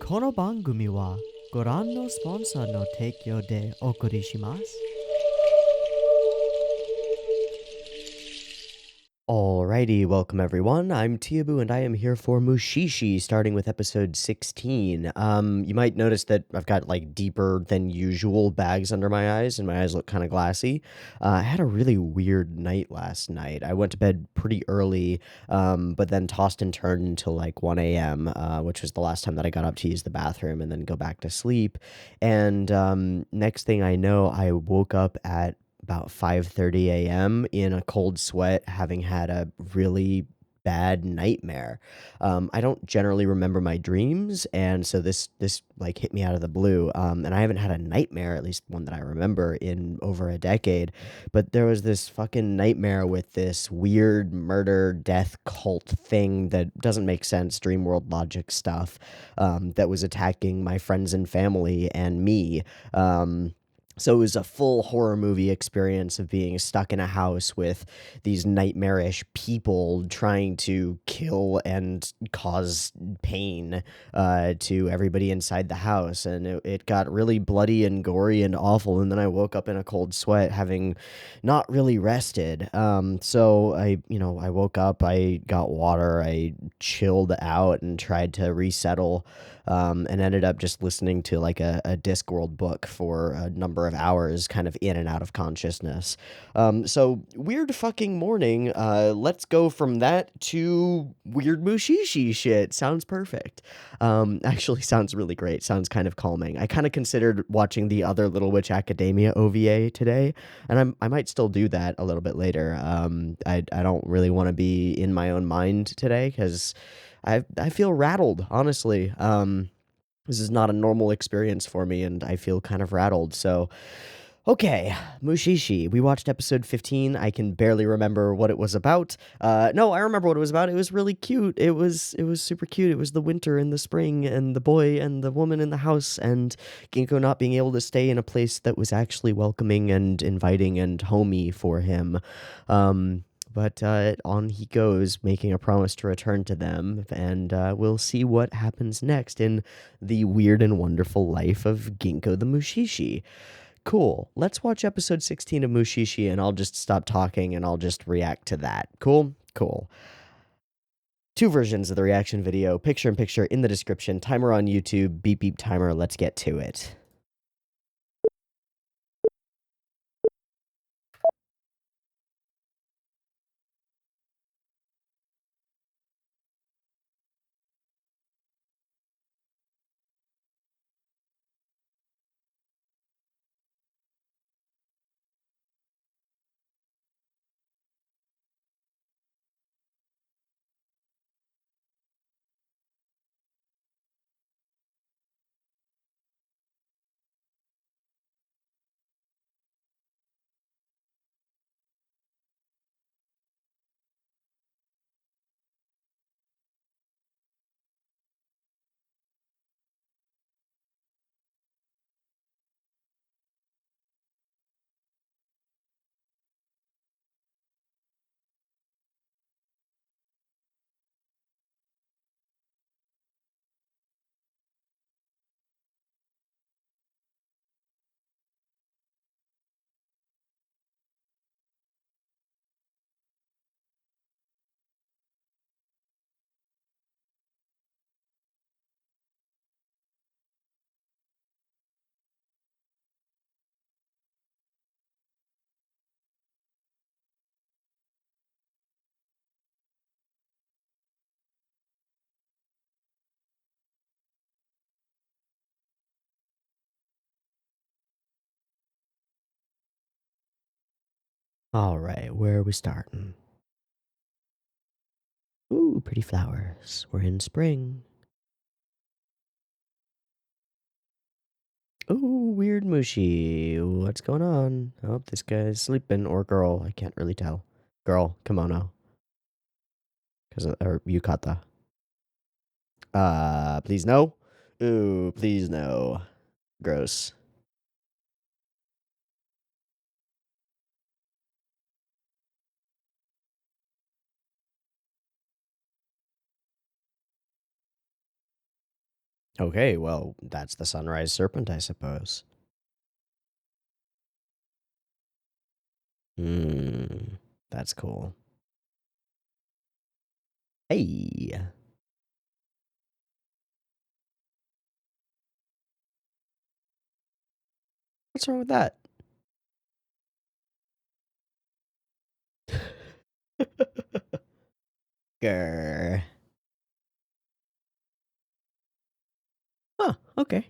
この番組はご覧のスポンサーの提供でお送りします。Alrighty, welcome everyone. I'm Teeaboo and I am here for Mushishi, starting with episode 16. You might notice that I've got like deeper than usual bags under my eyes and my eyes look kind of glassy. I had a really weird night last night. I went to bed pretty early, but then tossed and turned until like 1 a.m., which was the last time that I got up to use the bathroom and then go back to sleep. And next thing I know, I woke up at about 5:30 a.m. in a cold sweat, having had a really bad nightmare. I don't generally remember my dreams, and so this like hit me out of the blue. And I haven't had a nightmare, at least one that I remember, in over a decade. But there was this fucking nightmare with this weird murder death cult thing that doesn't make sense, dream world logic stuff, that was attacking my friends and family and me. So it was a full horror movie experience of being stuck in a house with these nightmarish people trying to kill and cause pain to everybody inside the house. And it got really bloody and gory and awful. And then I woke up in a cold sweat, having not really rested. So I woke up, I got water, I chilled out and tried to resettle, and ended up just listening to like a Discworld book for a number of hours, kind of in and out of consciousness. So weird fucking morning. Let's go from that to weird mushi-shi shit. Sounds perfect. Actually sounds really great. Sounds kind of calming. I kind of considered watching the other Little Witch Academia OVA today, and I might still do that a little bit later. I don't really want to be in my own mind today because I feel rattled, honestly. This is not a normal experience for me, and I feel kind of rattled. So, okay, Mushishi. We watched episode 15. I can barely remember what it was about. No, I remember what it was about. It was really cute. It was super cute. It was the winter and the spring and the boy and the woman in the house and Ginkgo not being able to stay in a place that was actually welcoming and inviting and homey for him. But on he goes, making a promise to return to them, and we'll see what happens next in the weird and wonderful life of Ginkgo the Mushishi. Cool. Let's watch episode 16 of Mushishi, and I'll just stop talking and I'll just react to that. Cool? Cool. Two versions of the reaction video, picture in picture in the description, timer on YouTube, beep beep timer, let's get to it. All right, where are we starting? Ooh, pretty flowers. We're in spring. Ooh, weird Mushi. What's going on? Oh, this guy's sleeping, or girl. I can't really tell. Girl, kimono. Or yukata. Please no. Ooh, please no. Gross. Okay, well, that's the sunrise serpent, I suppose. Hmm, that's cool. Hey, what's wrong with that? Grr. Huh, okay.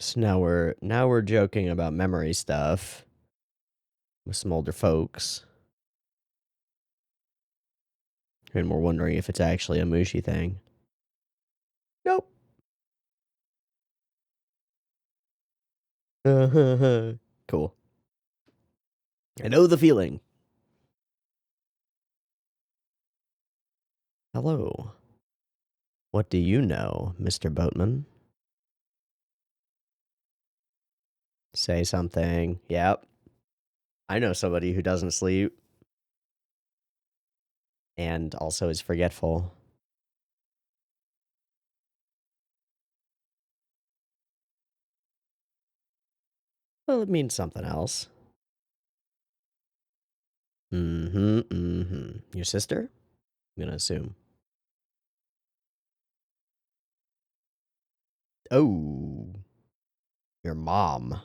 So now we're joking about memory stuff with some older folks, and we're wondering if it's actually a Mushi thing. Nope. Cool. I know the feeling. Hello. What do you know, Mr. Boatman? Say something. Yep. I know somebody who doesn't sleep and also is forgetful. Well, it means something else. Mm-hmm, mm-hmm. Your sister? I'm gonna assume. Oh, your mom.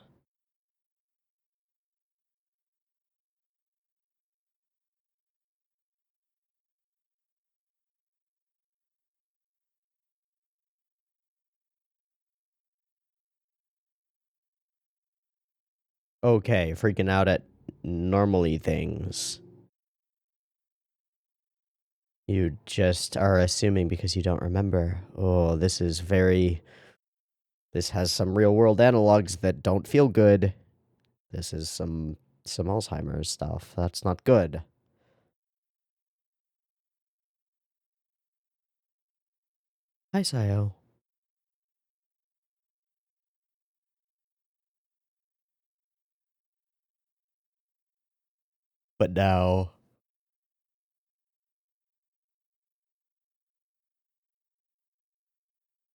Okay, freaking out at normally things. You just are assuming because you don't remember. Oh, this has some real world analogs that don't feel good. This is some Alzheimer's stuff. That's not good. Hi, Sayo. But now,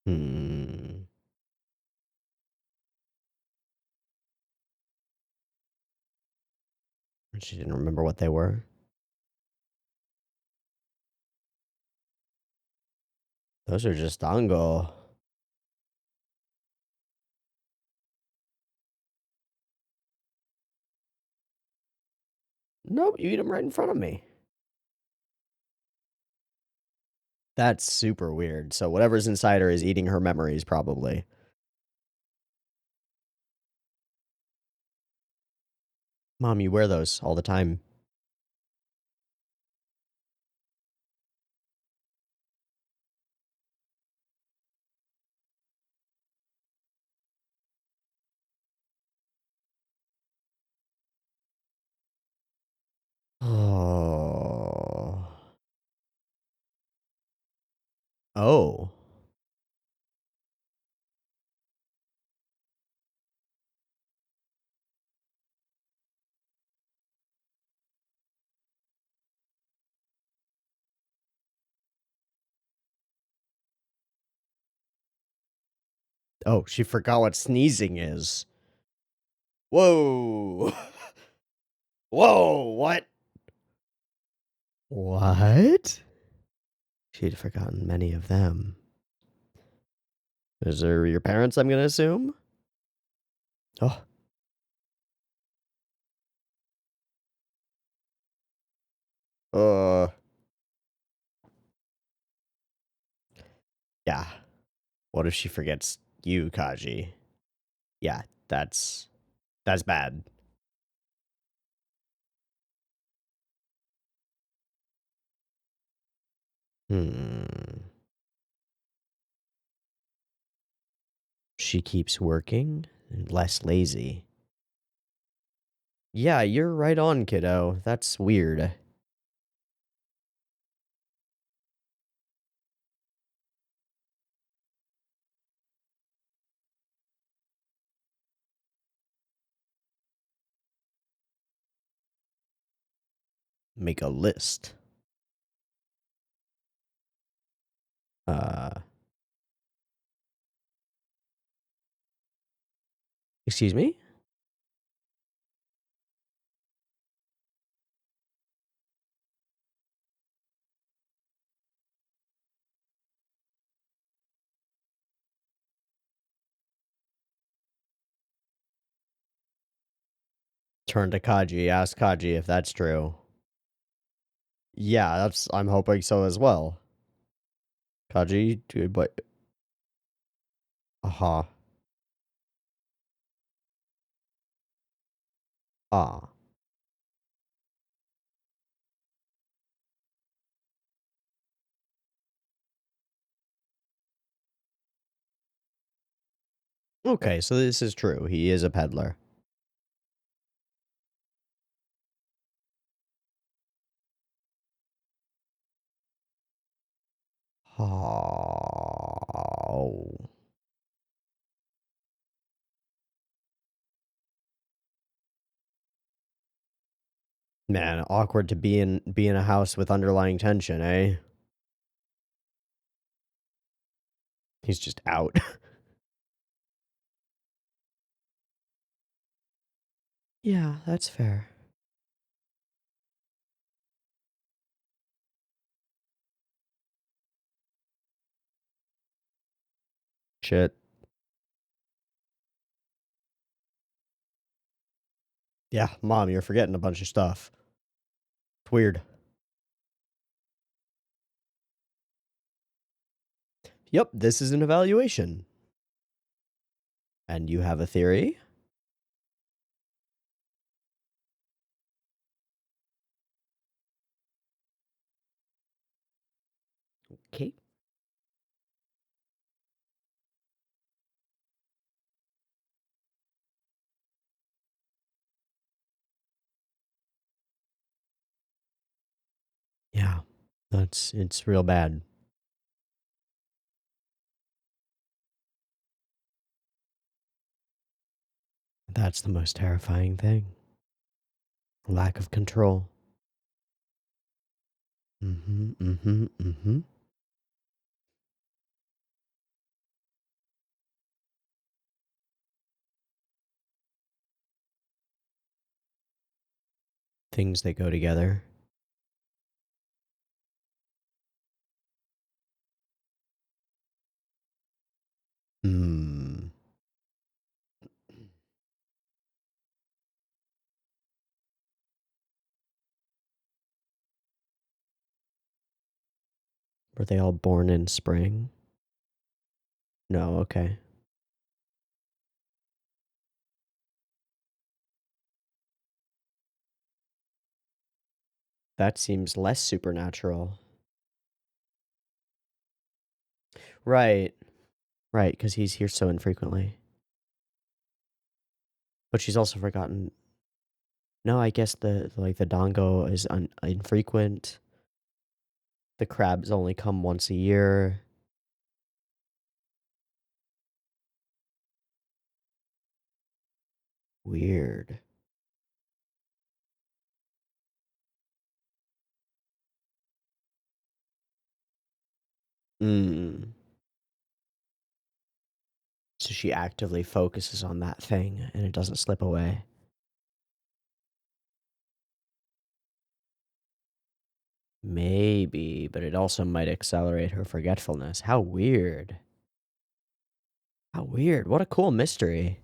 hmm. She didn't remember what they were. Those are just dango. Nope, you eat them right in front of me. That's super weird. So whatever's inside her is eating her memories, probably. Mom, you wear those all the time. Oh. Oh. Oh, she forgot what sneezing is. Whoa. Whoa, what? What? She'd forgotten many of them. Is there your parents, I'm gonna assume? Oh. Uh. Yeah. What if she forgets you, Kaji? Yeah, that's bad. Hmm. She keeps working, less lazy. Yeah, you're right on, kiddo. That's weird. Make a list. Excuse me? Turn to Kaji. Ask Kaji if that's true. Yeah, I'm hoping so as well. Kaji, dude, but uh-huh. Ah. Okay, so this is true. He is a peddler. Oh. Man, awkward to be in a house with underlying tension, eh? He's just out. Yeah, that's fair. Shit. Yeah, Mom, you're forgetting a bunch of stuff. It's weird. Yep, this is an evaluation. And you have a theory? Okay. Yeah, it's real bad. That's the most terrifying thing. Lack of control. Mm-hmm, mm-hmm, mm-hmm. Things that go together. Hmm. Were they all born in spring? No, okay. That seems less supernatural. Right. Right, because he's here so infrequently. But she's also forgotten. No, I guess the dango is infrequent. The crabs only come once a year. Weird. Mm. So she actively focuses on that thing and it doesn't slip away. Maybe, but it also might accelerate her forgetfulness. How weird. How weird. What a cool mystery.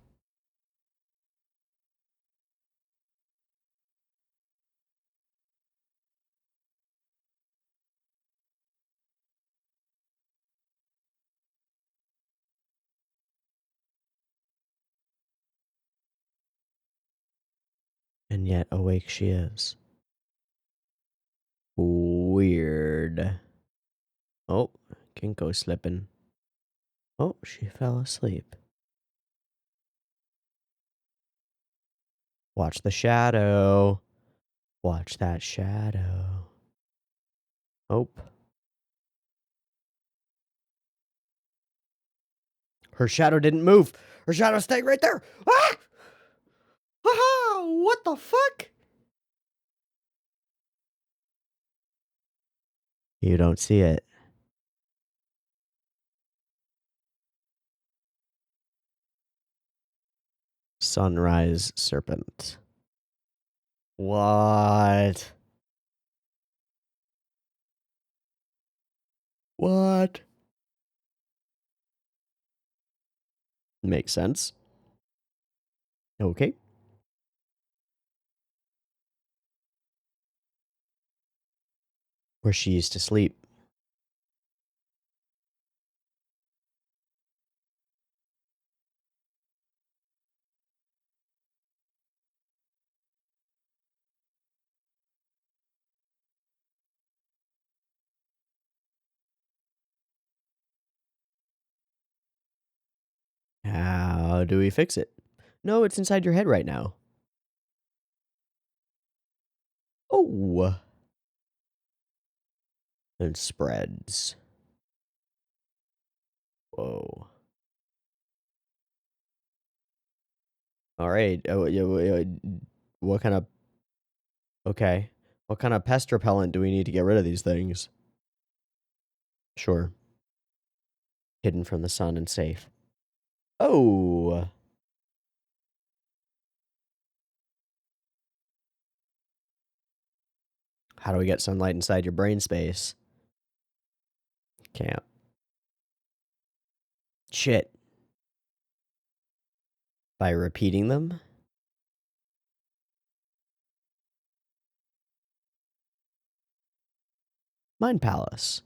And yet awake she is. Weird. Oh, Kinko slipping. Oh, she fell asleep. Watch the shadow. Watch that shadow. Oh, her shadow didn't move. Her shadow stayed right there. Ah! Haha! What the fuck? You don't see it. Sunrise serpent. What? What? Makes sense. Okay. Where she used to sleep. How do we fix it? No, it's inside your head right now. Oh. And spreads. Whoa. All right. Oh, yeah, what kind of... Okay. What kind of pest repellent do we need to get rid of these things? Sure. Hidden from the sun and safe. Oh. How do we get sunlight inside your brain space? Can't. Shit. By repeating them? Mind Palace.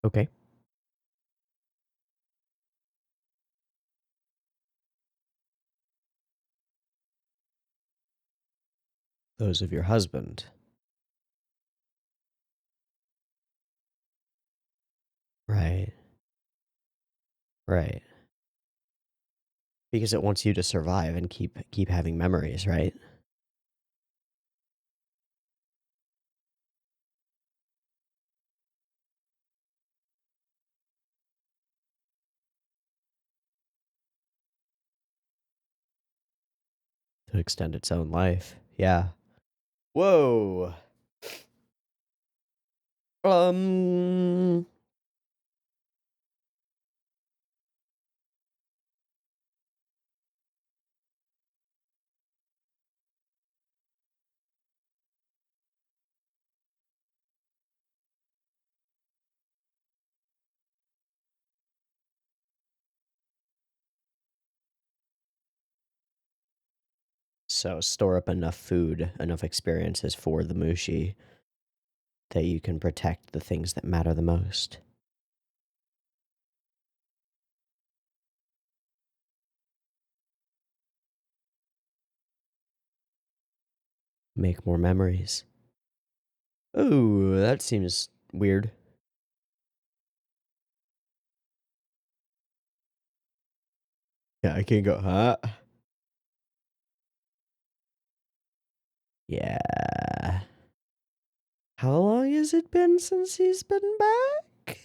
Okay. Those of your husband. Right. Right. Because it wants you to survive and keep having memories, right? To extend its own life. Yeah. Whoa. Um. So store up enough food, enough experiences for the mushi that you can protect the things that matter the most. Make more memories. Ooh, that seems weird. Yeah, I can't go, huh? Yeah. How long has it been since he's been back?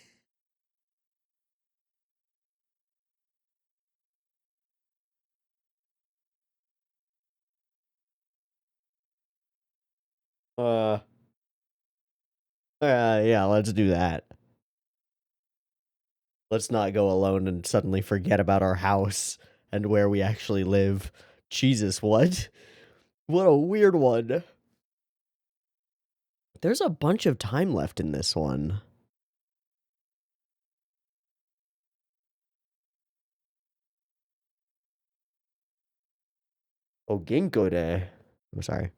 Uh, yeah, let's do that. Let's not go alone and suddenly forget about our house and where we actually live. Jesus, what? What a weird one. There's a bunch of time left in this one. Oh, Ginkgo Day. I'm sorry.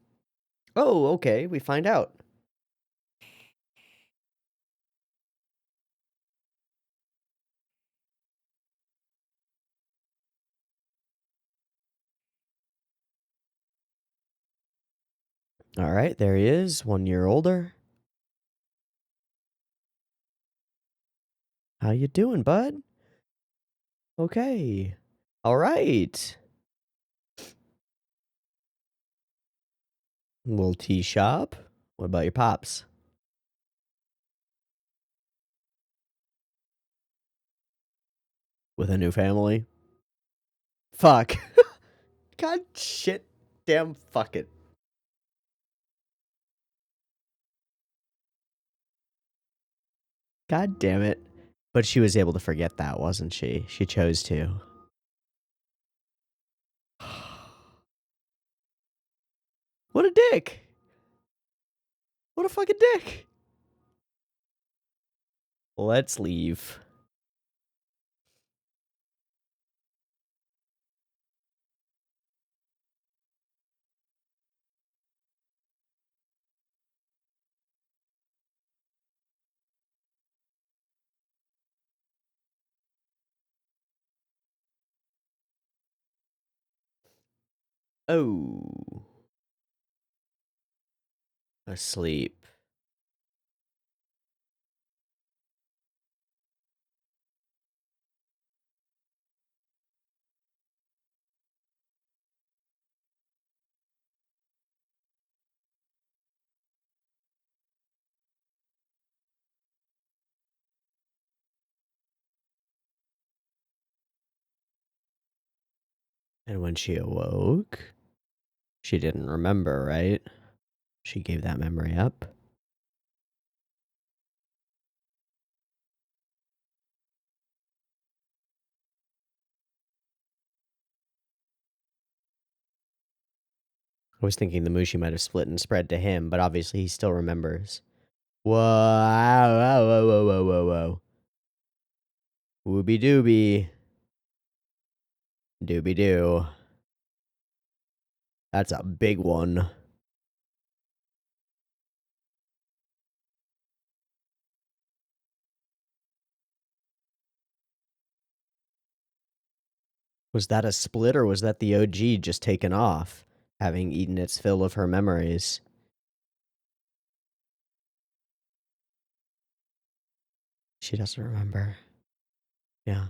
Oh, okay, we find out. All right, there he is, 1 year older. How you doing, bud? Okay. All right. Little tea shop. What about your pops? With a new family? Fuck. God shit. Damn fuck it. God damn it. But she was able to forget that, wasn't she? She chose to. What a dick. What a fucking dick. Let's leave. Oh. Asleep. And when she awoke, she didn't remember, right? She gave that memory up. I was thinking the mushi might have split and spread to him, but obviously he still remembers. Whoa, whoa, whoa, whoa, whoa, whoa, whoa. Wooby dooby. Dooby doo. That's a big one. Was that a split or was that the OG just taken off, having eaten its fill of her memories? She doesn't remember. Yeah.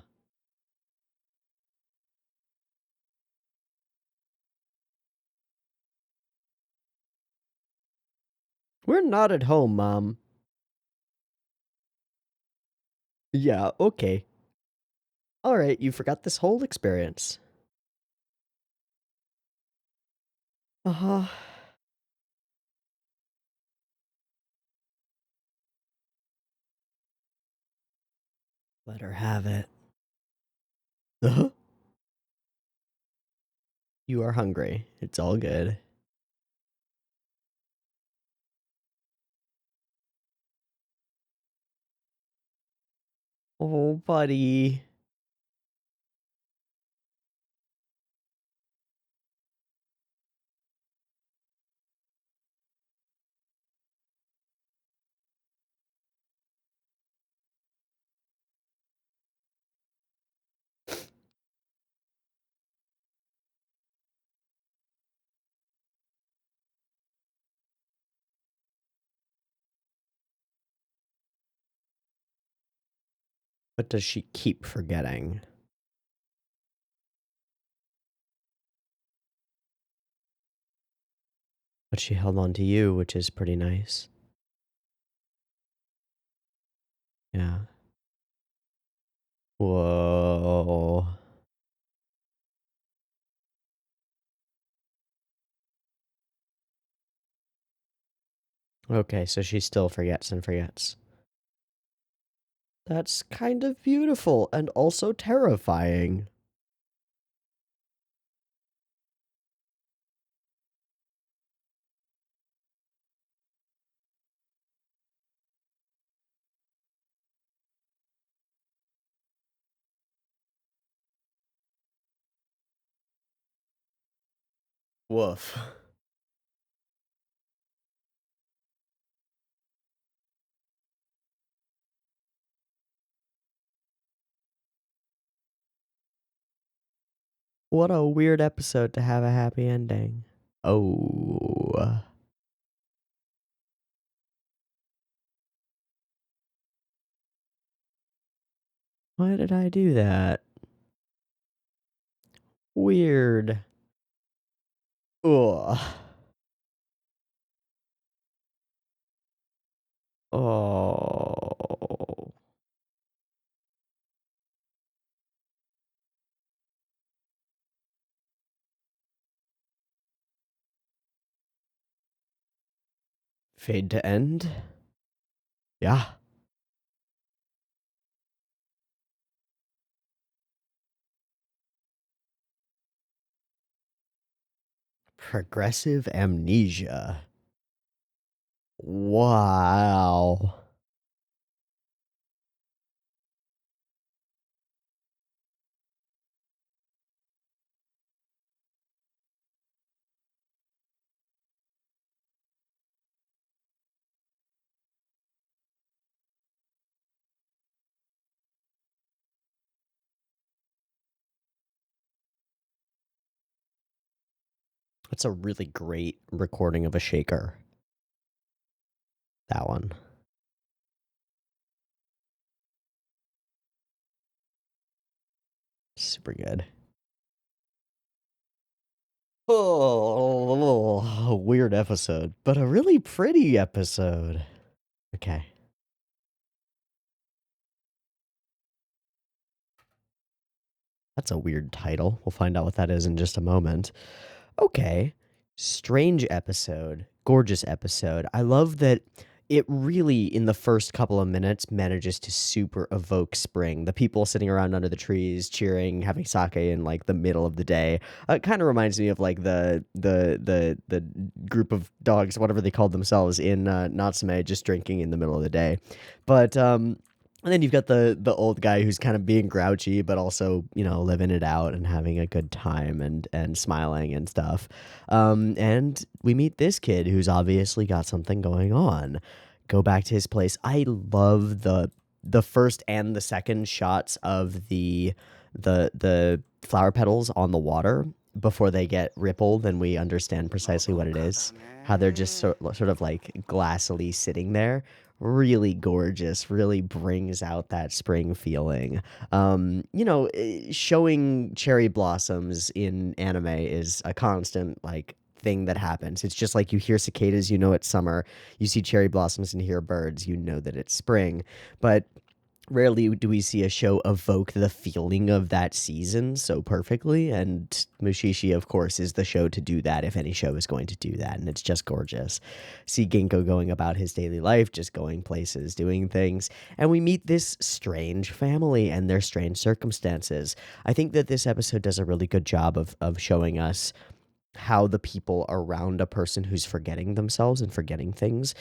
We're not at home, Mom. Yeah, okay. Alright, you forgot this whole experience. Uh-huh. Let her have it. Uh-huh. You are hungry. It's all good. Oh, buddy. What does she keep forgetting? But she held on to you, which is pretty nice. Yeah. Whoa. Okay, so she still forgets and forgets. That's kind of beautiful and also terrifying. Woof. What a weird episode to have a happy ending. Oh. Why did I do that? Weird. Ugh. Oh. Fade to end. Yeah. Progressive amnesia. Wow. That's a really great recording of a shaker. That one. Super good. Oh, weird episode, but a really pretty episode. Okay. That's a weird title. We'll find out what that is in just a moment. Okay. Strange episode. Gorgeous episode. I love that it really, in the first couple of minutes, manages to super evoke spring. The people sitting around under the trees, cheering, having sake in like the middle of the day. It kind of reminds me of like the group of dogs, whatever they called themselves in Natsume, just drinking in the middle of the day. But and then you've got the old guy who's kind of being grouchy, but also, you know, living it out and having a good time and smiling and stuff. And we meet this kid who's obviously got something going on. Go back to his place. I love the first and the second shots of the flower petals on the water before they get rippled and we understand precisely what it is. How they're just sort of like glassily sitting there, really gorgeous, really brings out that spring feeling. Showing cherry blossoms in anime is a constant like thing that happens. It's just like you hear cicadas, you know it's summer. You see cherry blossoms and hear birds, you know that it's spring. But rarely do we see a show evoke the feeling of that season so perfectly, and Mushishi, of course, is the show to do that if any show is going to do that, and it's just gorgeous. See Ginkgo going about his daily life, just going places, doing things, and we meet this strange family and their strange circumstances. I think that this episode does a really good job of showing us how the people around a person who's forgetting themselves and forgetting things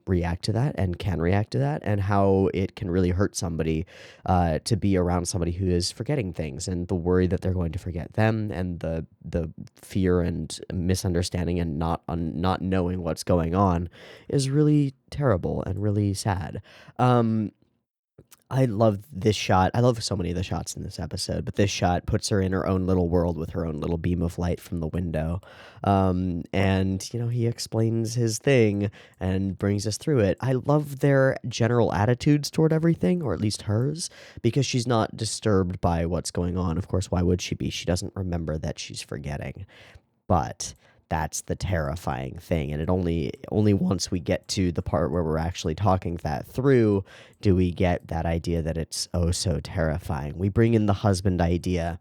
react to that and can react to that, and how it can really hurt somebody to be around somebody who is forgetting things, and the worry that they're going to forget them, and the fear and misunderstanding and not knowing what's going on is really terrible and really sad. I love this shot. I love so many of the shots in this episode, but this shot puts her in her own little world with her own little beam of light from the window. And, you know, he explains his thing and brings us through it. I love their general attitudes toward everything, or at least hers, because she's not disturbed by what's going on. Of course, why would she be? She doesn't remember that she's forgetting. But that's the terrifying thing, and it only once we get to the part where we're actually talking that through do we get that idea that it's oh so terrifying. We bring in the husband idea,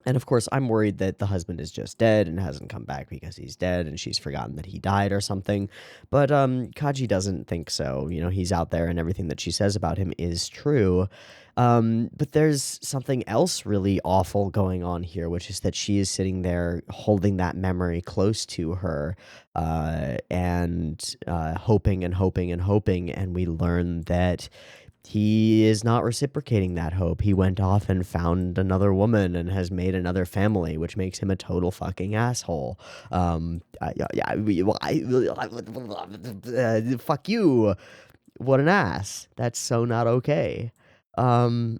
and of course, I'm worried that the husband is just dead and hasn't come back because he's dead and she's forgotten that he died or something. But Kaji doesn't think so. You know, he's out there and everything that she says about him is true. But there's something else really awful going on here, which is that she is sitting there holding that memory close to her and hoping and hoping and hoping. And we learn that he is not reciprocating that hope. He went off and found another woman and has made another family, which makes him a total fucking asshole. Fuck you. What an ass. That's so not okay. Um,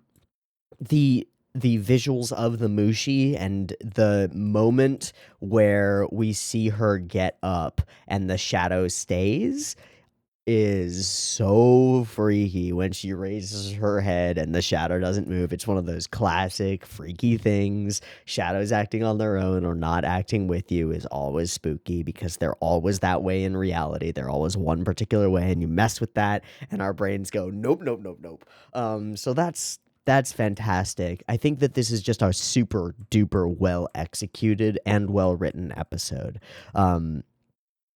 the the visuals of the mushi and the moment where we see her get up and the shadow stays is so freaky when she raises her head and the shadow doesn't move. It's one of those classic freaky things. Shadows acting on their own or not acting with you is always spooky because they're always that way in reality. They're always one particular way, and you mess with that and our brains go nope, nope, nope, nope. So that's fantastic. I think that this is just a super duper well executed and well written episode. Um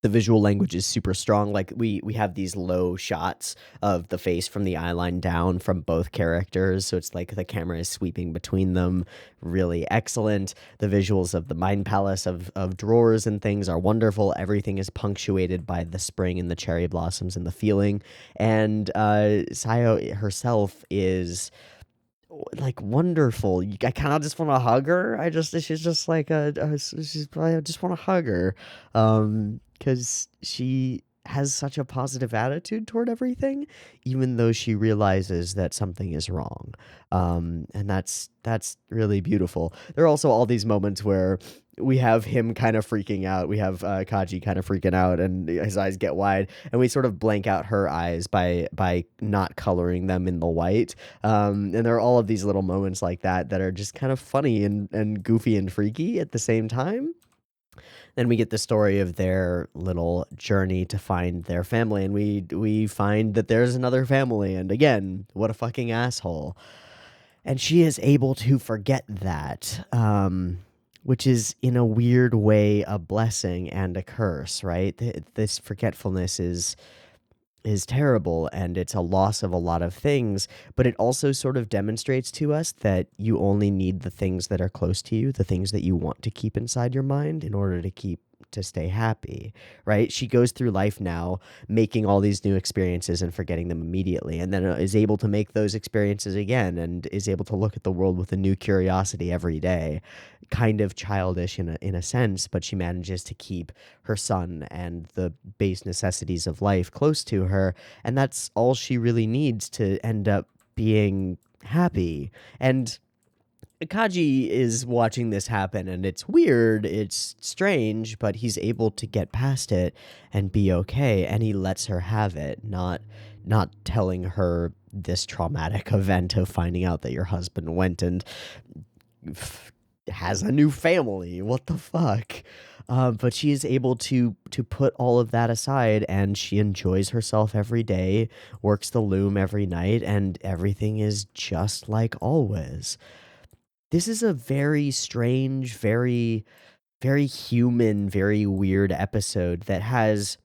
The visual language is super strong. Like we have these low shots of the face from the eye line down from both characters, so it's like the camera is sweeping between them. Really excellent. The visuals of the mind palace of drawers and things are wonderful. Everything is punctuated by the spring and the cherry blossoms and the feeling. And Sayo herself is like wonderful. I kind of just want to hug her. She's just like she's I just want to hug her, because she has such a positive attitude toward everything, even though she realizes that something is wrong. And that's really beautiful. There are also all these moments where we have him kind of freaking out. We have Kaji kind of freaking out, and his eyes get wide, and we sort of blank out her eyes by not coloring them in the white. And there are all of these little moments like that are just kind of funny and goofy and freaky at the same time. Then we get the story of their little journey to find their family, and we find that there's another family, and again, what a fucking asshole. And she is able to forget that, which is in a weird way a blessing and a curse, right? This forgetfulness is terrible, and it's a loss of a lot of things, but it also sort of demonstrates to us that you only need the things that are close to you, the things that you want to keep inside your mind in order to stay happy, right? She goes through life now making all these new experiences and forgetting them immediately, and then is able to make those experiences again, and is able to look at the world with a new curiosity every day. Kind of childish in a sense, but she manages to keep her son and the base necessities of life close to her, and that's all she really needs to end up being happy. And Kaji is watching this happen, and it's weird, it's strange, but he's able to get past it and be okay, and he lets her have it, not telling her this traumatic event of finding out that your husband went and has a new family. What the fuck? But she is able to put all of that aside, and she enjoys herself every day, works the loom every night, and everything is just like always. This is a very strange, very human, very weird episode that has,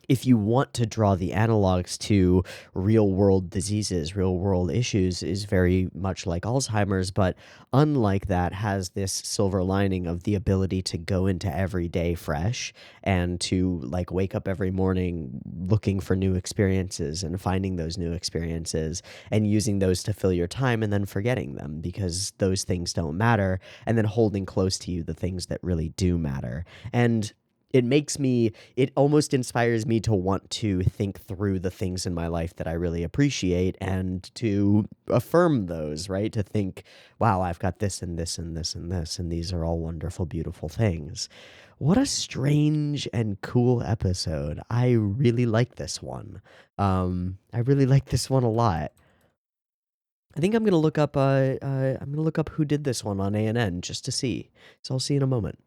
if you want to draw the analogs to real world diseases, real world issues, is very much like Alzheimer's, but unlike that, has this silver lining of the ability to go into every day fresh and to like wake up every morning looking for new experiences and finding those new experiences and using those to fill your time and then forgetting them because those things don't matter, and then holding close to you the things that really do matter. And it almost inspires me to want to think through the things in my life that I really appreciate and to affirm those, right? To think, wow, I've got this and this and this and this, and these are all wonderful, beautiful things. What a strange and cool episode. I really like this one. I really like this one a lot. I think I'm gonna look up. I'm gonna look up who did this one on ANN just to see. So I'll see you in a moment.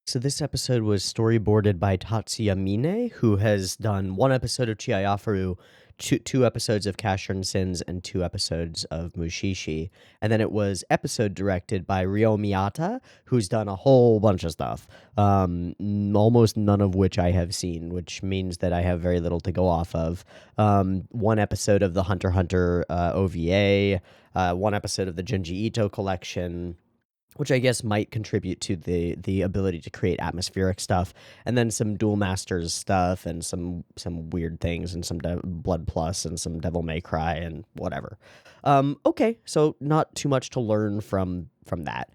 So this episode was storyboarded by Tatsuya Mine, who has done one episode of Chiayafaru, two episodes of Cashern Sins, and two episodes of Mushishi. And then it was episode directed by Ryo Miyata, who's done a whole bunch of stuff, almost none of which I have seen, which means that I have very little to go off of. One episode of the Hunter x Hunter OVA, one episode of the Junji Ito collection, which I guess might contribute to the ability to create atmospheric stuff, and then some Duel Masters stuff, and some weird things, and some Blood Plus, and some Devil May Cry, and whatever. Okay, so not too much to learn from that.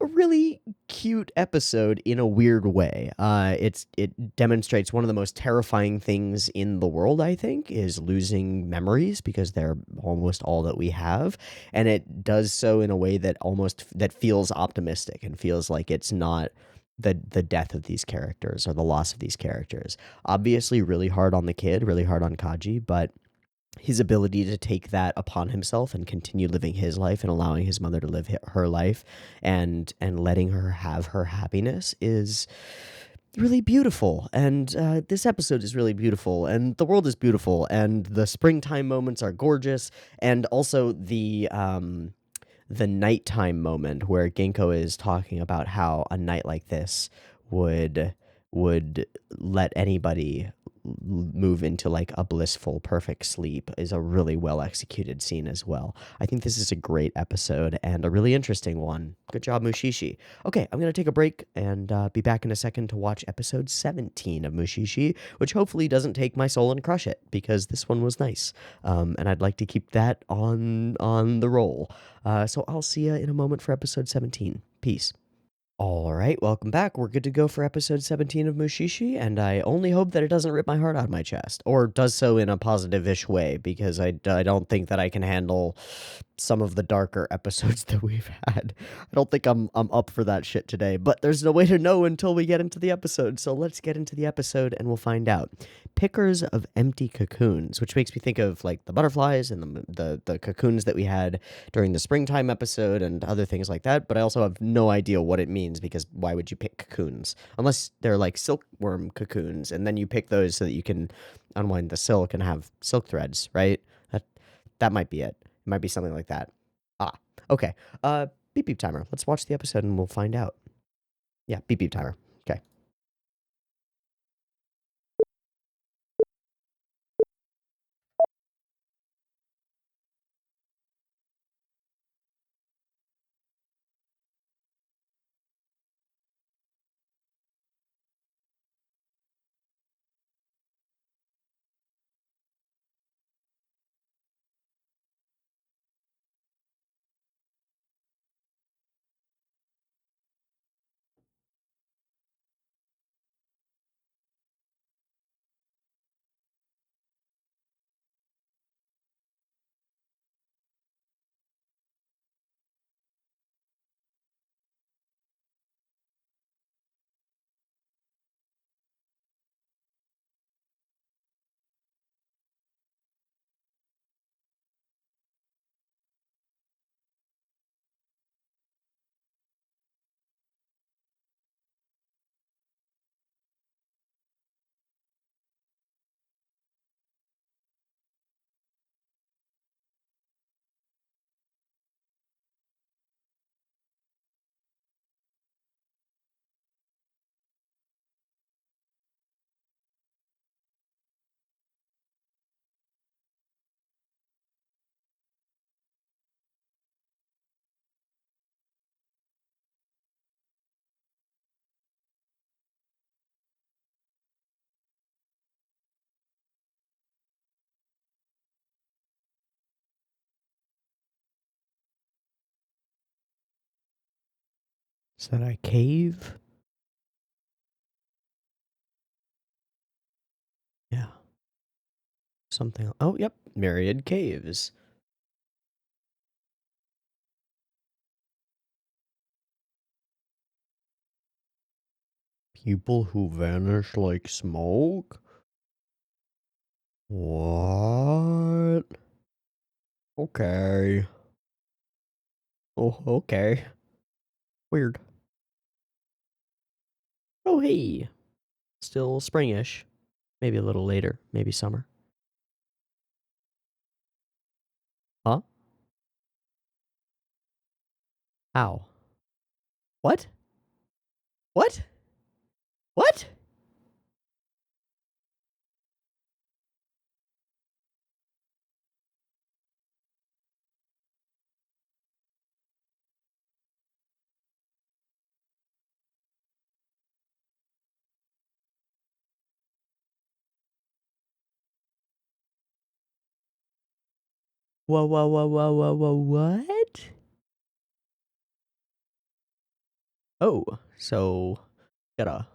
A really cute episode in a weird way. It demonstrates one of the most terrifying things in the world, I think, is losing memories, because they're almost all that we have, and it does so in a way that feels optimistic and feels like it's not the death of these characters or the loss of these characters. Obviously really hard on the kid, really hard on Kaji, but his ability to take that upon himself and continue living his life and allowing his mother to live her life and letting her have her happiness is really beautiful. And this episode is really beautiful, and the world is beautiful, and the springtime moments are gorgeous, and also the nighttime moment where Ginkgo is talking about how a night like this would would let anybody move into like a blissful perfect sleep is a really well executed scene as well. I think this is a great episode and a really interesting one. Good job, Mushishi. Okay, I'm going to take a break and be back in a second to watch episode 17 of Mushishi, which hopefully doesn't take my soul and crush it because this one was nice. And I'd like to keep that on the roll. So I'll see you in a moment for episode 17. Peace. All right, welcome back. We're good to go for episode 17 of Mushishi, and I only hope that it doesn't rip my heart out of my chest, or does so in a positive-ish way, because I don't think that I can handle some of the darker episodes that we've had. I don't think I'm up for that shit today, but there's no way to know until we get into the episode, so let's get into the episode and we'll find out. Pickers of empty cocoons, which makes me think of like the butterflies and the cocoons that we had during the springtime episode and other things like that, but I also have no idea what it means because why would you pick cocoons? Unless they're like silkworm cocoons, and then you pick those so that you can unwind the silk and have silk threads, right? That might be it. It might be something like that. Ah, okay. Beep beep timer. Let's watch the episode and we'll find out. Yeah, beep beep timer. Okay. Is that a cave? Yeah. Something. Oh, yep. Myriad caves. People who vanish like smoke? What? Okay. Oh, okay. Weird. Oh, hey. Still springish. Maybe a little later. Maybe summer. Huh? How? What? What? What? Whoa, whoa, whoa, whoa, whoa, whoa, what? Oh, so gotta.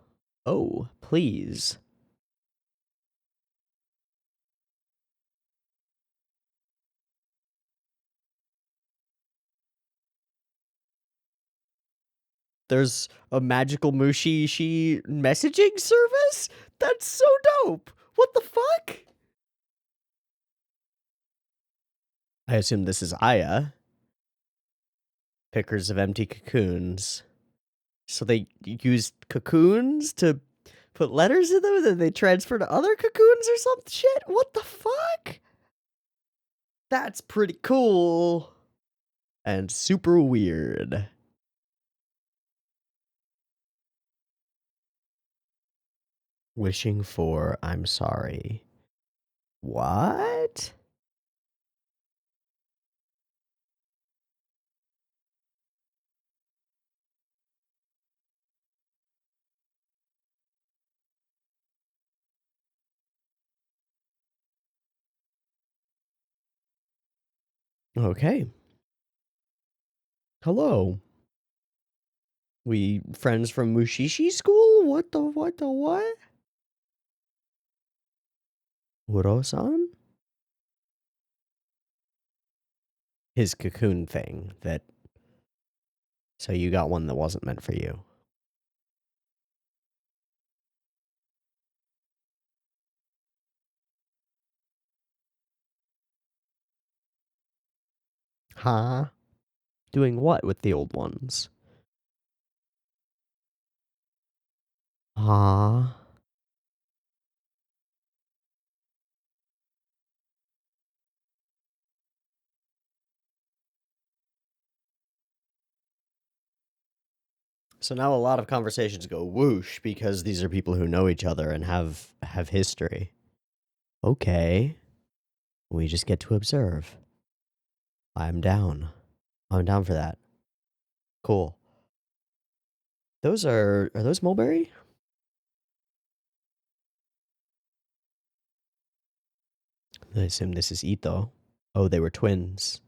Oh, please. There's a magical mushi-shi messaging service? That's so dope. What the fuck? I assume this is Aya. Pickers of empty cocoons. So they used cocoons to put letters in them and then they transfer to other cocoons or some shit? What the fuck? That's pretty cool. And super weird. Wishing for I'm sorry. What? Okay. Hello. We friends from Mushishi school? What? Uro-san? His cocoon thing that. So you got one that wasn't meant for you. Huh? Doing what with the old ones? Huh? So now a lot of conversations go whoosh because these are people who know each other and have history. Okay. We just get to observe. I'm down. I'm down for that. Cool. Those are those mulberry? I assume this is Ito. Oh, they were twins.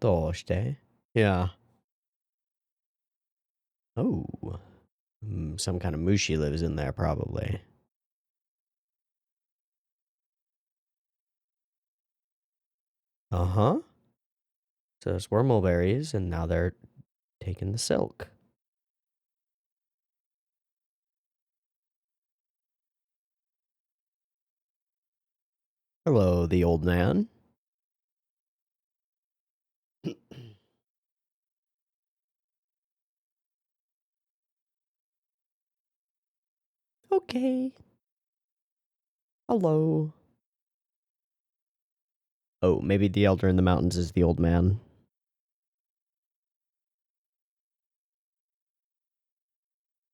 Doshite. Yeah. Oh. Some kind of mushi lives in there, probably. Uh huh. So those were mulberries, and now they're taking the silk. Hello, the old man. Okay. Hello. Oh, maybe the elder in the mountains is the old man.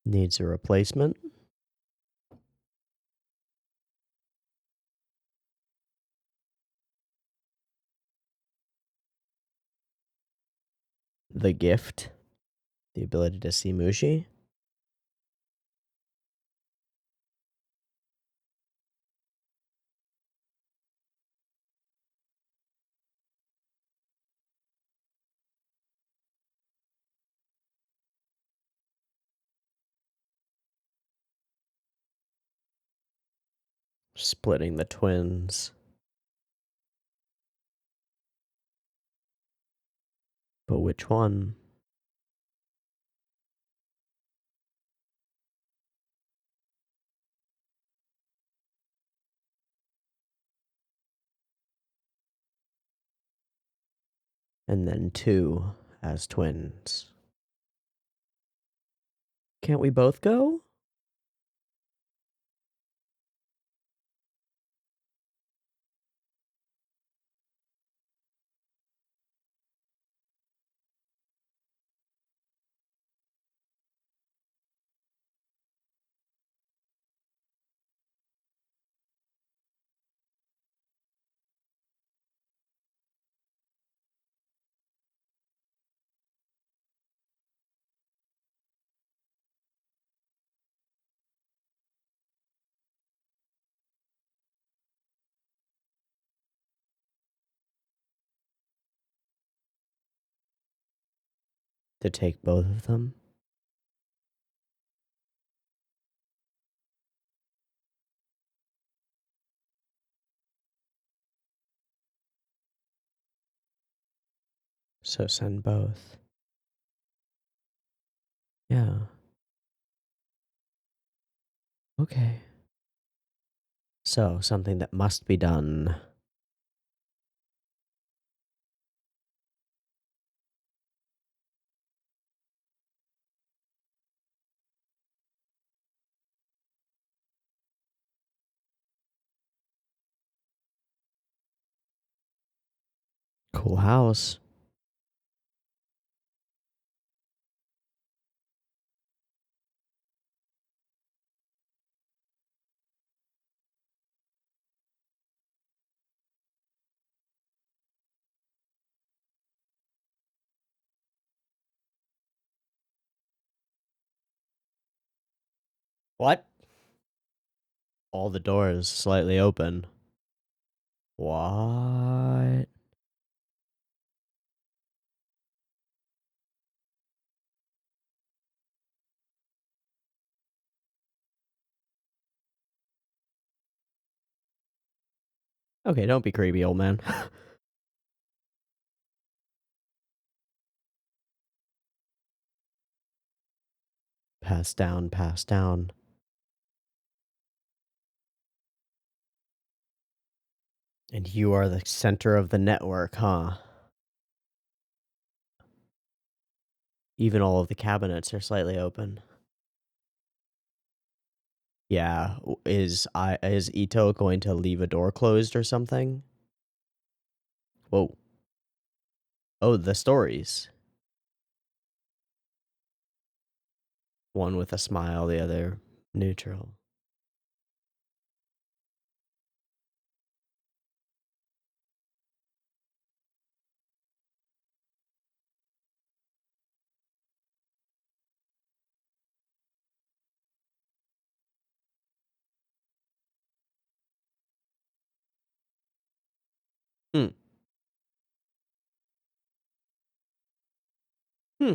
Needs a replacement. The gift. The ability to see Mushi. Splitting the twins. But which one? And then two as twins. Can't we both go? To take both of them? So send both. Yeah. Okay. So, something that must be done. Cool house. What? All the doors slightly open. What? Okay, don't be creepy, old man. Pass down, pass down. And you are the center of the network, huh? Even all of the cabinets are slightly open. Yeah, is Ito going to leave a door closed or something? Whoa. Oh, the stories. One with a smile, the other neutral. Hmm. Hmm.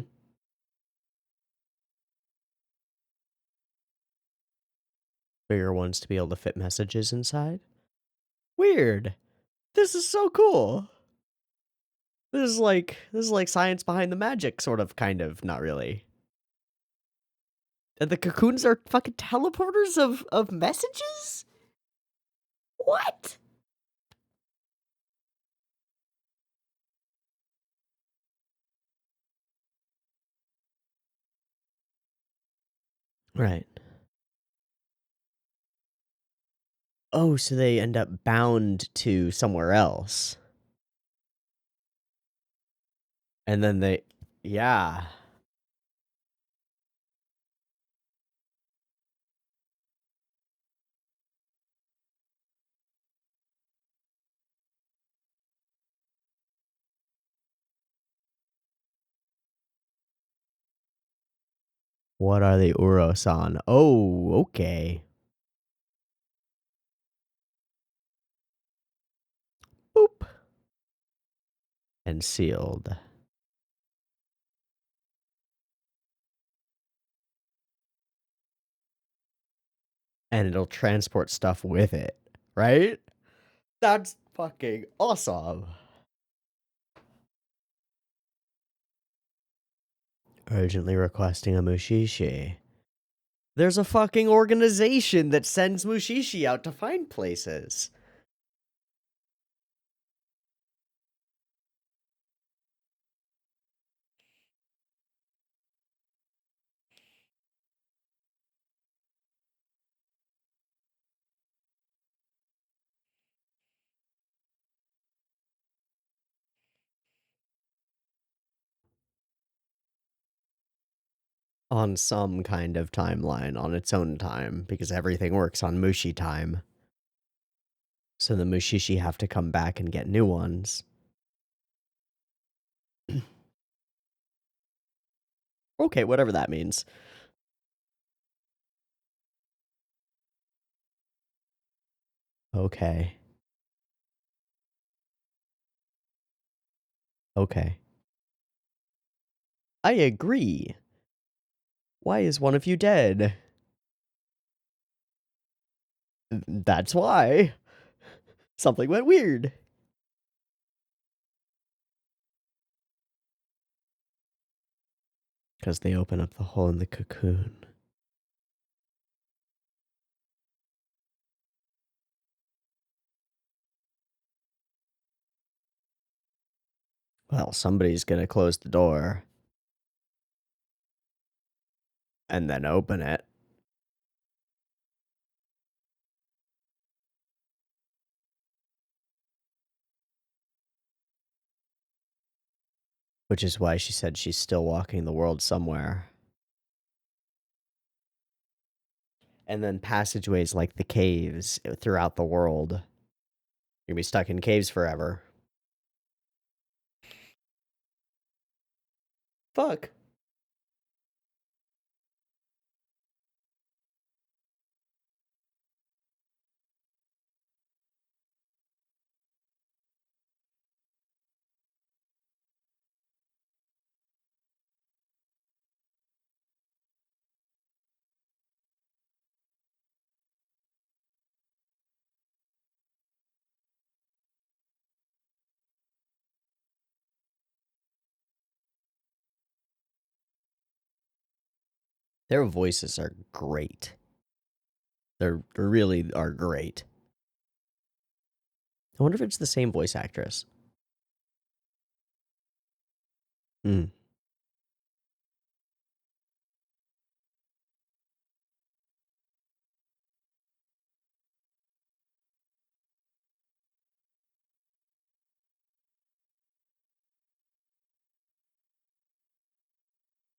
Bigger ones to be able to fit messages inside. Weird. This is so cool. This is like science behind the magic, sort of, kind of, not really. And the cocoons are fucking teleporters of messages? What? Right. Oh, so they end up bound to somewhere else. And then they, yeah. What are the Urosan? Oh, okay. Boop. And sealed. And it'll transport stuff with it, right? That's fucking awesome. Urgently requesting a mushi-shi. There's a fucking organization that sends mushi-shi out to find places. On some kind of timeline on its own time, because everything works on mushi time. So the Mushishi have to come back and get new ones. Okay, whatever that means. Okay. Okay. I agree. Why is one of you dead? That's why. Something went weird. Because they open up the hole in the cocoon. Well, somebody's gonna close the door. And then open it. Which is why she said she's still walking the world somewhere. And then passageways like the caves throughout the world. You're gonna be stuck in caves forever. Fuck. Their voices are great. They really are great. I wonder if it's the same voice actress. Hmm.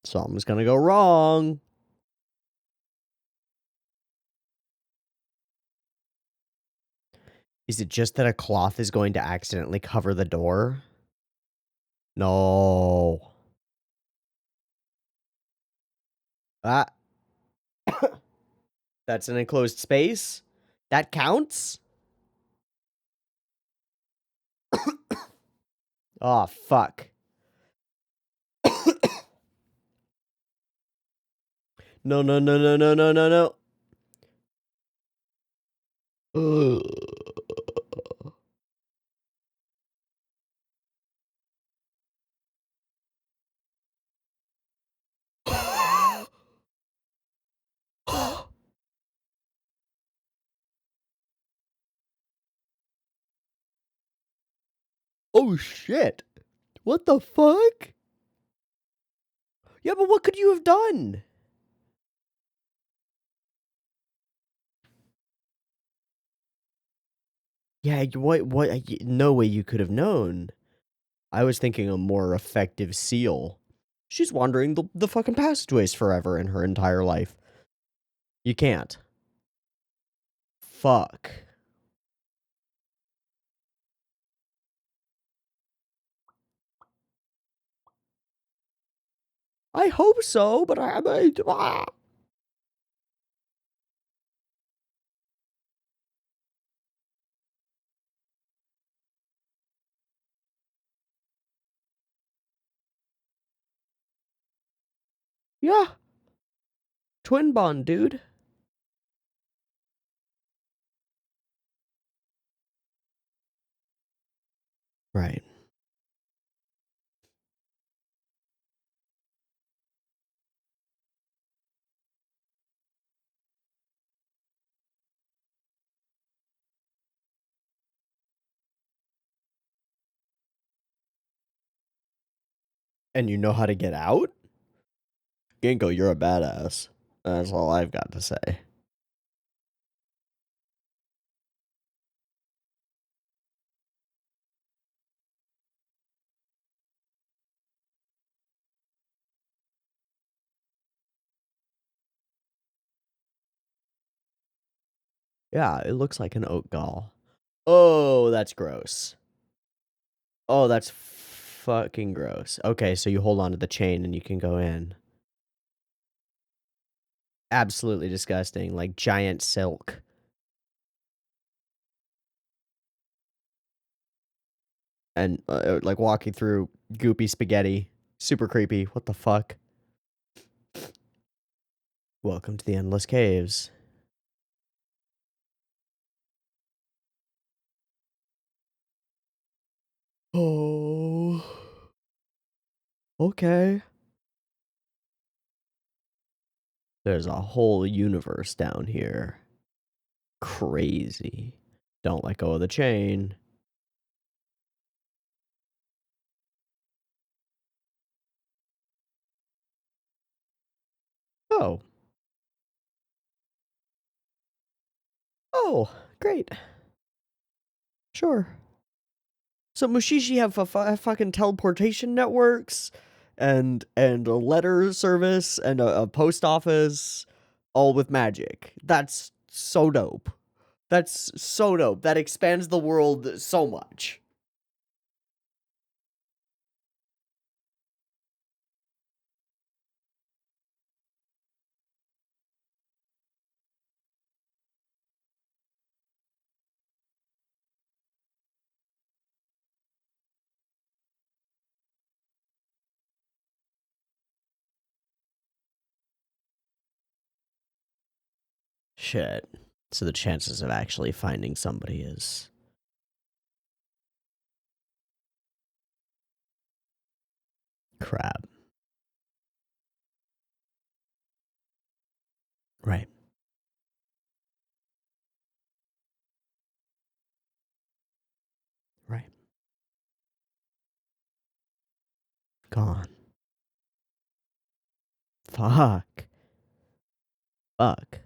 Something's gonna go wrong. Is it just that a cloth is going to accidentally cover the door? No. Ah. That's an enclosed space? That counts? Oh, fuck. No, no, no, no, no, no, no, no. Oh, shit. What the fuck? Yeah, but what could you have done? Yeah, no way you could have known. I was thinking a more effective seal. She's wandering the fucking passageways forever in her entire life. You can't. Fuck. I hope so, but ah. Yeah. Twin bond, dude. Right. And you know how to get out? Ginkgo, you're a badass. That's all I've got to say. Yeah, it looks like an oat gall. Oh, that's gross. Oh, that's fucking gross. Okay, so you hold on to the chain and you can go in. Absolutely disgusting. Like giant silk. And like walking through goopy spaghetti. Super creepy. What the fuck? Welcome to the Endless Caves. Oh. Okay. There's a whole universe down here. Crazy. Don't let go of the chain. Oh. Oh, great. Sure. So Mushishi have fucking teleportation networks and a letter service and a post office, all with magic. That's so dope. That's so dope. That expands the world so much. Shit. So the chances of actually finding somebody is crap. Right. Right. Gone. Fuck. Fuck.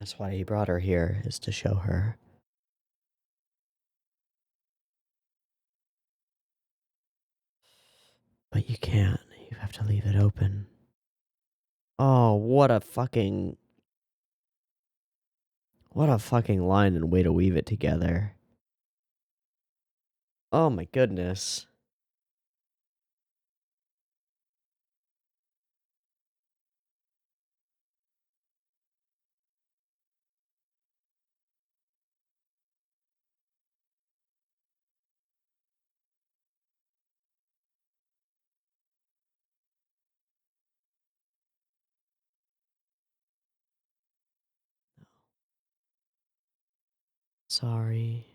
That's why he brought her here, is to show her. But you can't. You have to leave it open. Oh, what a fucking line and way to weave it together. Oh my goodness. Sorry.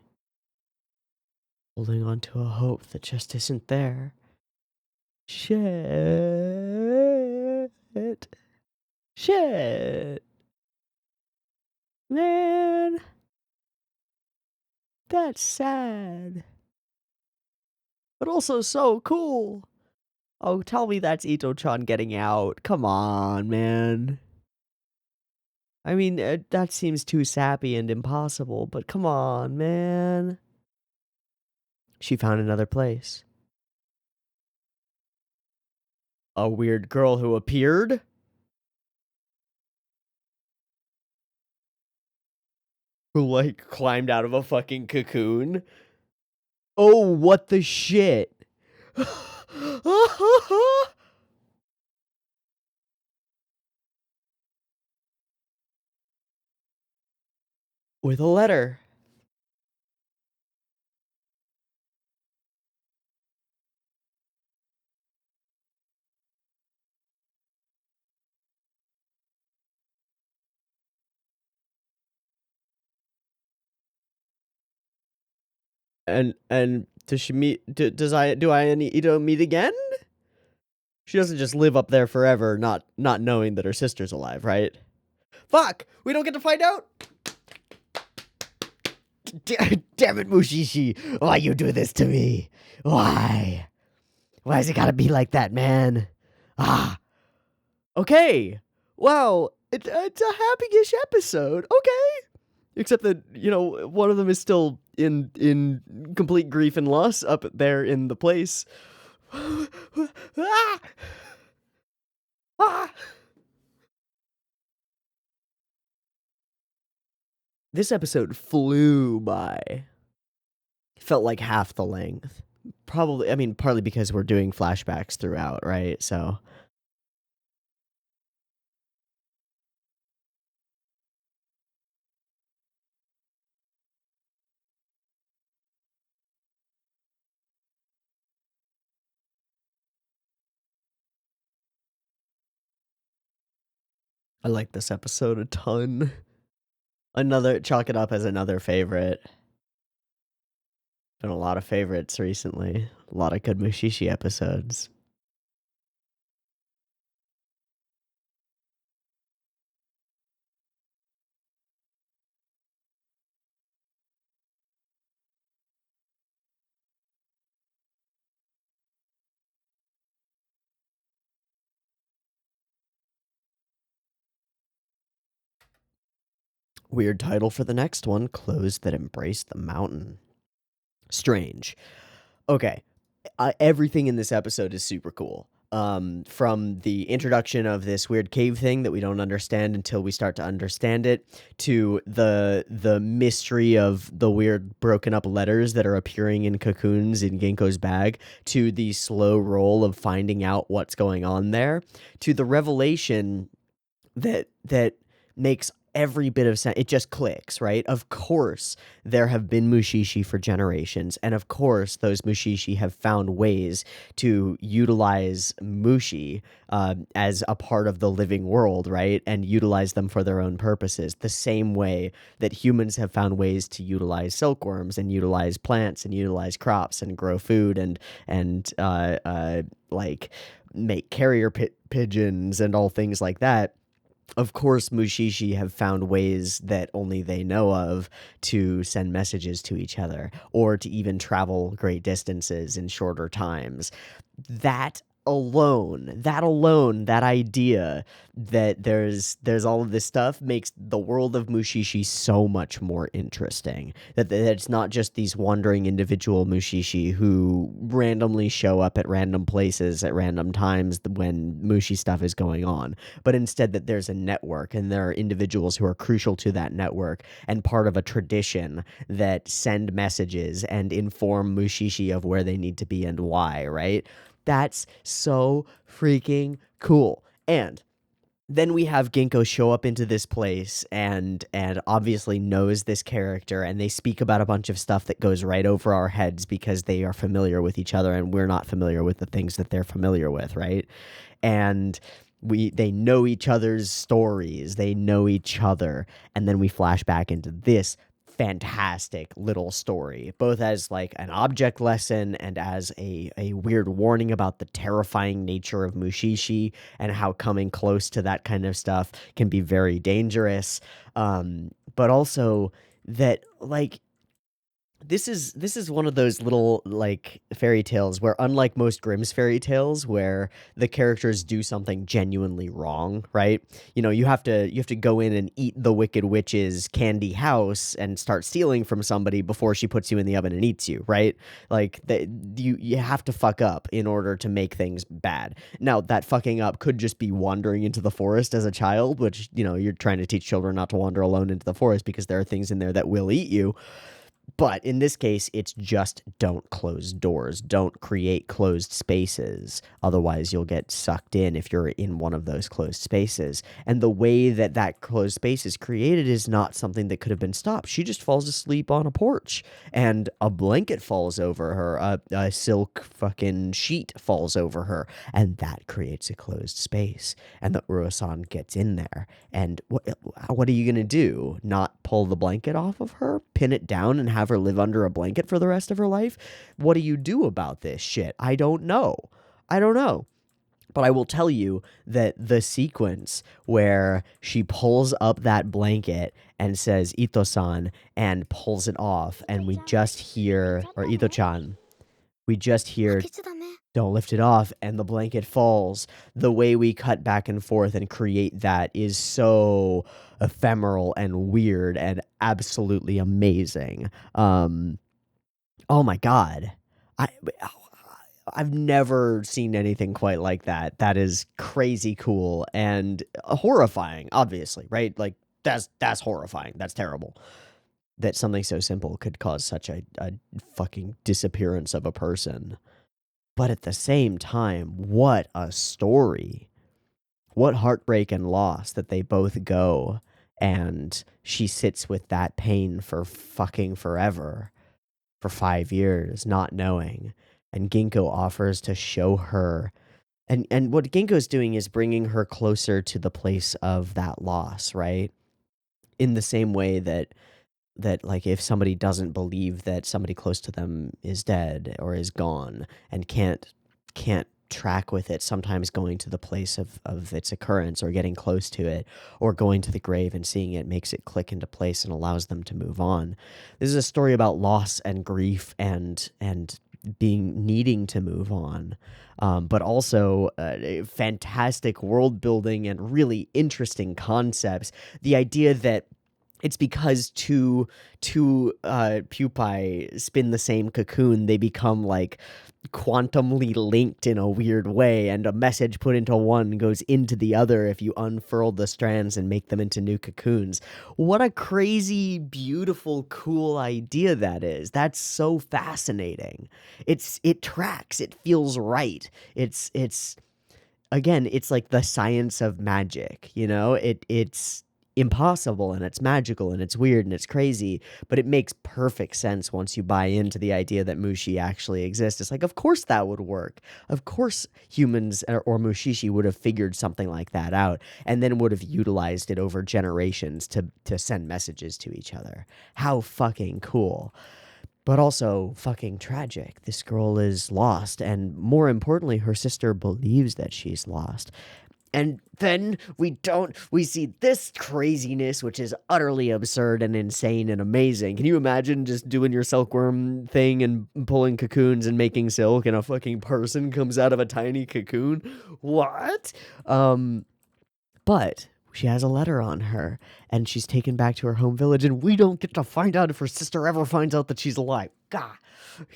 Holding on to a hope that just isn't there. Shit. Shit. Man. That's sad. But also so cool. Oh, tell me that's Ito-chan getting out. Come on, man. I mean, that seems too sappy and impossible, but come on, man. She found another place. A weird girl who appeared? Who, like, climbed out of a fucking cocoon? Oh, what the shit? With a letter. And does she meet? Do I and Ito meet again? She doesn't just live up there forever, not knowing that her sister's alive, right? Fuck! We don't get to find out. Damn it, Mushishi! Why you do this to me? Why? Why's it gotta be like that, man? Ah. Okay. Wow. It's a happy-ish episode. Okay. Except that, you know, one of them is still in complete grief and loss up there in the place. Ah! Ah! This episode flew by. Felt like half the length. Probably, I mean, partly because we're doing flashbacks throughout, right? So I like this episode a ton. Chalk it up as another favorite. Been a lot of favorites recently. A lot of good Mushishi episodes. Weird title for the next one, Clothes That Embrace the Mountain. Strange. Okay, everything in this episode is super cool. From the introduction of this weird cave thing that we don't understand until we start to understand it, to the mystery of the weird broken up letters that are appearing in cocoons in Ginkgo's bag, to the slow roll of finding out what's going on there, to the revelation that makes every bit of sense. It just clicks, right? Of course, there have been mushi-shi for generations, and of course, those mushi-shi have found ways to utilize mushi as a part of the living world, right? And utilize them for their own purposes. The same way that humans have found ways to utilize silkworms and utilize plants and utilize crops and grow food and like make carrier pigeons and all things like that. Of course, Mushishi have found ways that only they know of to send messages to each other or to even travel great distances in shorter times. That idea that there's all of this stuff makes the world of Mushishi so much more interesting. That it's not just these wandering individual Mushishi who randomly show up at random places at random times when Mushi stuff is going on, but instead that there's a network and there are individuals who are crucial to that network and part of a tradition that send messages and inform Mushishi of where they need to be and why, right? That's so freaking cool. And then we have Ginkgo show up into this place and obviously knows this character, and they speak about a bunch of stuff that goes right over our heads because they are familiar with each other and we're not familiar with the things that they're familiar with, right? And they know each other's stories, they know each other, and then we flash back into this fantastic little story, both as like an object lesson and as a weird warning about the terrifying nature of Mushishi and how coming close to that kind of stuff can be very dangerous. But also that like this is one of those little like fairy tales where, unlike most Grimm's fairy tales where the characters do something genuinely wrong, right? You know, you have to go in and eat the Wicked Witch's candy house and start stealing from somebody before she puts you in the oven and eats you, right? Like you have to fuck up in order to make things bad. Now, that fucking up could just be wandering into the forest as a child, which, you know, you're trying to teach children not to wander alone into the forest because there are things in there that will eat you. But in this case, it's just don't close doors. Don't create closed spaces. Otherwise, you'll get sucked in if you're in one of those closed spaces. And the way that that closed space is created is not something that could have been stopped. She just falls asleep on a porch and a blanket falls over her. A silk fucking sheet falls over her. And that creates a closed space. And the Urasan gets in there. And what are you going to do? Not pull the blanket off of her? Pin it down and have her live under a blanket for the rest of her life? What do you do about this shit? I don't know. But I will tell you that the sequence where she pulls up that blanket and says Ito-san and pulls it off, and we just hear, or Ito-chan, we just hear, don't lift it off, and the blanket falls. The way we cut back and forth and create that is so ephemeral and weird and absolutely amazing. Oh my God. I've never seen anything quite like that. That is crazy cool and horrifying, obviously, right? Like that's horrifying. That's terrible. That something so simple could cause such a fucking disappearance of a person. But at the same time, what a story. What heartbreak and loss that they both go, and she sits with that pain for fucking forever, for 5 years, not knowing. And Ginkgo offers to show her. And what Ginkgo's doing is bringing her closer to the place of that loss, right? In the same way that like if somebody doesn't believe that somebody close to them is dead or is gone and can't track with it, sometimes going to the place of its occurrence or getting close to it or going to the grave and seeing it makes it click into place and allows them to move on. This is a story about loss and grief and needing to move on, but also fantastic world building and really interesting concepts. The idea that it's because two pupae spin the same cocoon, they become like quantumly linked in a weird way, and a message put into one goes into the other if you unfurl the strands and make them into new cocoons. What a crazy, beautiful, cool idea that is. That's so fascinating. It tracks. It feels right. It's again, it's like the science of magic, you know? It's impossible and it's magical and it's weird and it's crazy, but it makes perfect sense once you buy into the idea that mushi actually exists. It's like, of course that would work. Of course humans or Mushishi would have figured something like that out and then would have utilized it over generations to send messages to each other. How fucking cool. But also fucking tragic. This girl is lost, and more importantly, her sister believes that she's lost. And then we see this craziness, which is utterly absurd and insane and amazing. Can you imagine just doing your silkworm thing and pulling cocoons and making silk, and a fucking person comes out of a tiny cocoon? What? But she has a letter on her, and she's taken back to her home village, and we don't get to find out if her sister ever finds out that she's alive. Gah,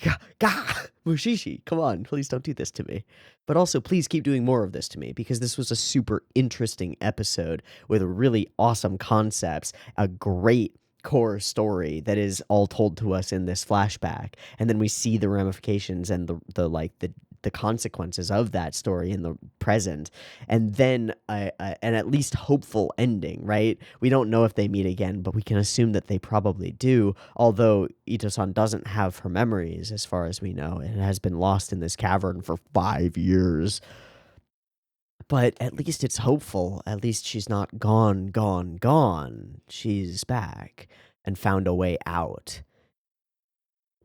gah, gah. Mushishi, come on, please don't do this to me. But also, please keep doing more of this to me, because this was a super interesting episode with really awesome concepts, a great core story that is all told to us in this flashback, and then we see the ramifications and the consequences of that story in the present, and then an at least hopeful ending, right? We don't know if they meet again, but we can assume that they probably do, although Ito-san doesn't have her memories as far as we know, and has been lost in this cavern for 5 years. But at least it's hopeful. At least she's not gone, gone, gone. She's back and found a way out.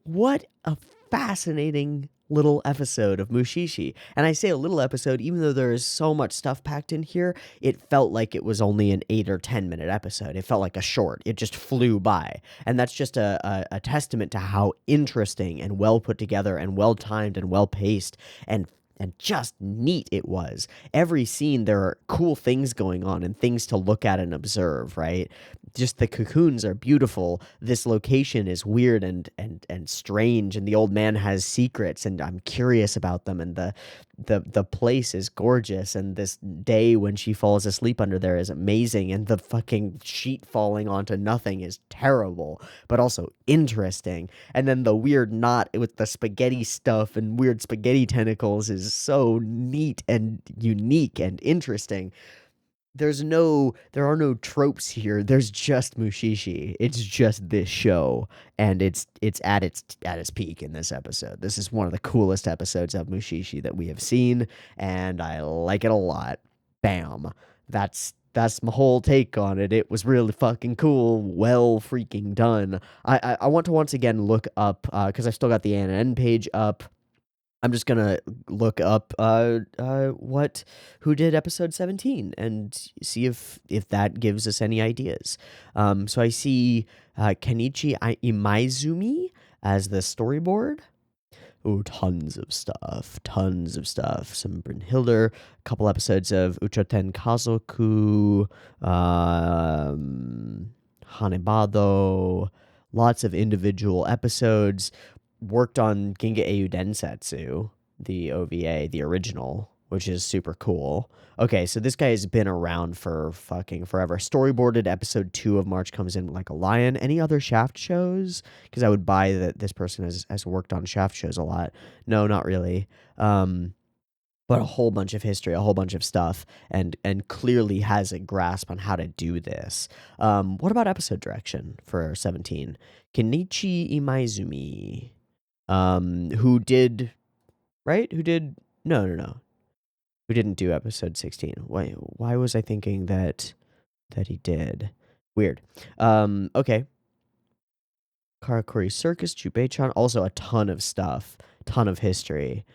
What a fascinating little episode of Mushishi. And I say a little episode, even though there is so much stuff packed in here, it felt like it was only an 8 or 10 minute episode. It felt like a short. It just flew by. And that's just a testament to how interesting and well put together and well timed and well paced and just neat it was. Every scene, there are cool things going on and things to look at and observe, right? Just the cocoons are beautiful. This location is weird and strange, and the old man has secrets, and I'm curious about them. And the place is gorgeous, and this day when she falls asleep under there is amazing, and the fucking sheet falling onto nothing is terrible, but also interesting. And then the weird knot with the spaghetti stuff and weird spaghetti tentacles is so neat and unique and interesting. There are no tropes here. There's just Mushishi. It's just this show, and it's at its peak in this episode. This is one of the coolest episodes of Mushishi that we have seen, and I like it a lot. Bam. That's my whole take on it. It was really fucking cool. Well freaking done. I want to once again look up, because I still got the ANN page up. I'm just gonna look up who did episode 17 and see if that gives us any ideas. So I see Kenichi Imaizumi as the storyboard. Oh, tons of stuff, tons of stuff. Some Brynhilder, a couple episodes of Uchoten Kazoku, Hanebado, lots of individual episodes. Worked on Ginga Eiyu Densetsu, the OVA, the original, which is super cool. Okay, so this guy has been around for fucking forever. Storyboarded episode 2 of March Comes In Like a Lion. Any other Shaft shows? Because I would buy that this person has worked on Shaft shows a lot. No, not really. But a whole bunch of history, a whole bunch of stuff, and clearly has a grasp on how to do this. What about episode direction for 17? Kenichi Imaizumi. Who did, right? Who did, no. Who didn't do episode 16? Why was I thinking that he did? Weird. Okay. Karakuri Circus, Jubei-chan, also a ton of stuff, ton of history.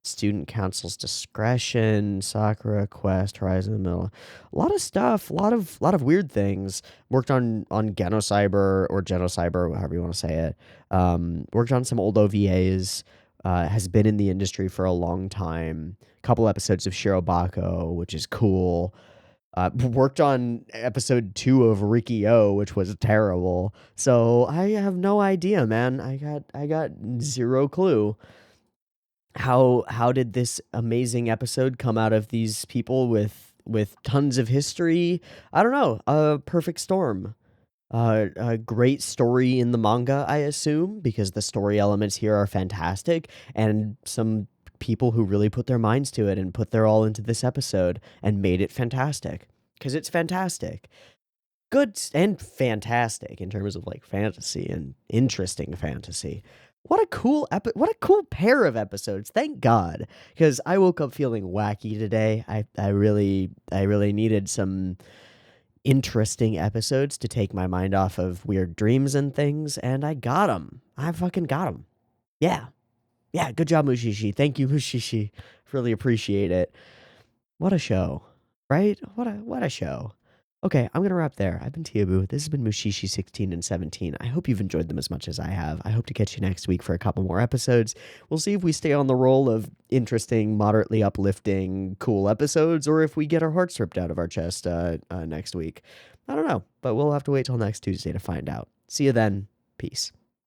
Student Council's Discretion, Sakura Quest, Horizon in the Middle. A lot of stuff, a lot of weird things. Worked on Genocyber or Genocyber, however you want to say it. Worked on some old OVAs. Has been in the industry for a long time. Couple episodes of Shirobako, which is cool. Worked on episode 2 of Riki-Oh, which was terrible. So I have no idea, man. I got zero clue. How did this amazing episode come out of these people with tons of history? I don't know. A perfect storm. A great story in the manga, I assume, because the story elements here are fantastic, and some people who really put their minds to it and put their all into this episode and made it fantastic. Because it's fantastic. Good and fantastic in terms of like fantasy and interesting fantasy. What a cool pair of episodes. Thank God. Because I woke up feeling wacky today. I really needed some interesting episodes to take my mind off of weird dreams and things, and I got them. I fucking got them. Yeah. Yeah, good job, Mushishi. Thank you, Mushishi. Really appreciate it. What a show, right? What a show. Okay, I'm gonna wrap there. I've been Teeaboo. This has been Mushishi 16 and 17. I hope you've enjoyed them as much as I have. I hope to catch you next week for a couple more episodes. We'll see if we stay on the roll of interesting, moderately uplifting, cool episodes, or if we get our hearts ripped out of our chest next week. I don't know, but we'll have to wait till next Tuesday to find out. See you then. Peace.